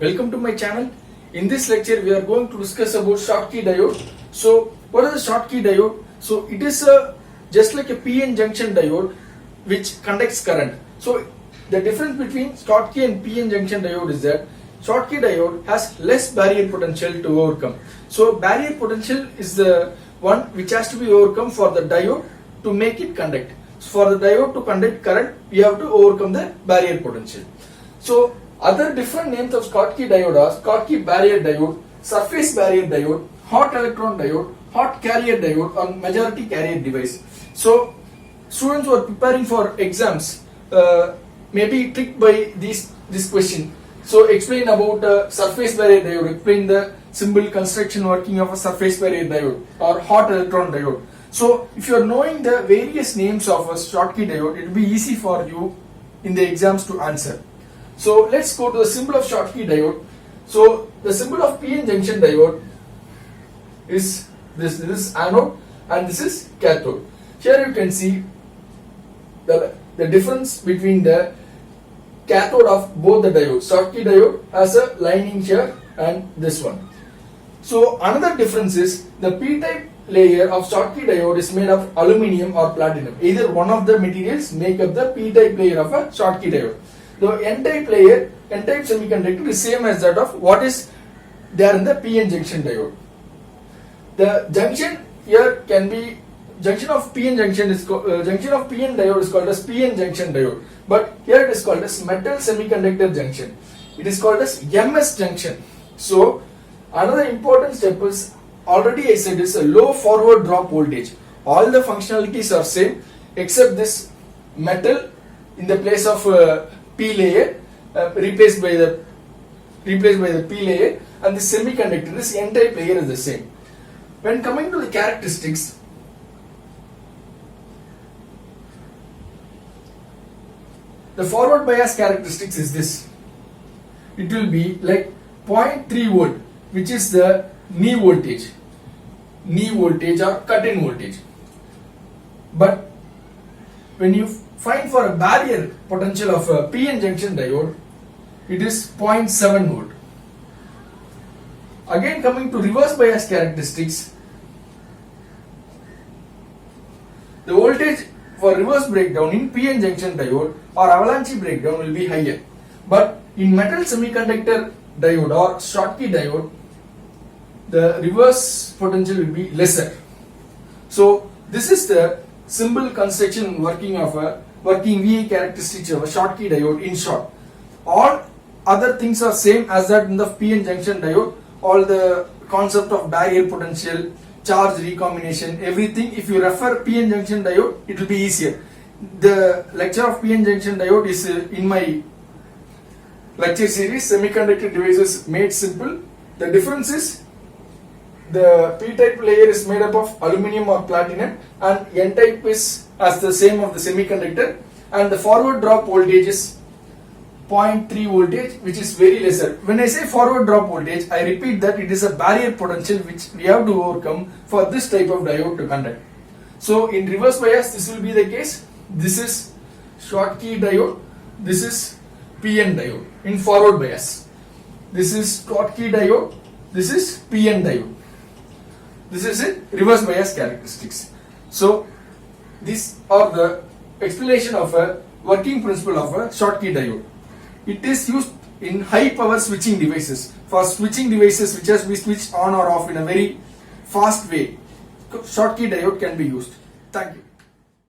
Welcome to my channel. In this lecture we are going to discuss about Schottky diode. So what is the Schottky diode? So it is just like a PN junction diode which conducts current. So the difference between Schottky and PN junction diode is that Schottky diode has less barrier potential to overcome. So barrier potential is the one which has to be overcome for the diode to make it conduct. So for the diode to conduct current, we have to overcome the barrier potential. So other different names of Schottky diode are Schottky barrier diode, surface barrier diode, hot electron diode, hot carrier diode, or majority carrier device. So students who are preparing for exams may be tricked by this question. So explain about surface barrier diode, explain the simple construction working of a surface barrier diode or hot electron diode. So if you are knowing the various names of a Schottky diode, it will be easy for you in the exams to answer. So let's go to the symbol of Schottky diode. So the symbol of PN junction diode is this is anode and this is cathode. Here you can see the difference between the cathode of both the diodes. Schottky diode has a lining here and this one. So another difference is the p-type layer of Schottky diode is made of aluminium or platinum. Either one of the materials make up the p-type layer of a Schottky diode. The n-type layer, n-type semiconductor is same as that of what is there in the PN junction diode. The junction here can be junction of PN junction is junction of PN diode is called as PN junction diode, but here it is called as metal semiconductor junction. It is called as MS junction. So another important step is already I said is a low forward drop voltage. All the functionalities are same except this metal in the place of P layer replaced by the P layer, and the semiconductor, this n-type layer is the same. When coming to the characteristics, the forward bias characteristics is this. It will be like 0.3 volt, which is the knee voltage or cut-in voltage. But when you find for a barrier potential of a PN junction diode, it is 0.7 volt. Again, coming to reverse bias characteristics, the voltage for reverse breakdown in PN junction diode or avalanche breakdown will be higher, but in metal semiconductor diode or Schottky diode, the reverse potential will be lesser. So this is the simple construction working of a working VA characteristics of a Schottky diode in short. All other things are same as that in the PN junction diode. All the concept of barrier potential, charge recombination, everything. If you refer PN junction diode, it will be easier. The lecture of PN junction diode is in my lecture series Semiconductor Devices Made Simple. The difference is the p-type layer is made up of aluminum or platinum, and n-type is as the same of the semiconductor, and the forward drop voltage is 0.3 voltage, which is very lesser. When I say forward drop voltage, I repeat that it is a barrier potential which we have to overcome for this type of diode to conduct. So in reverse bias, this will be the case. This is Schottky diode, this is PN diode. In forward bias, this is Schottky diode, this is PN diode. This is a reverse bias characteristics. So these are the explanation of a working principle of a Schottky diode. It is used in high power switching devices. For switching devices which has to be switched on or off in a very fast way, Schottky diode can be used. Thank you.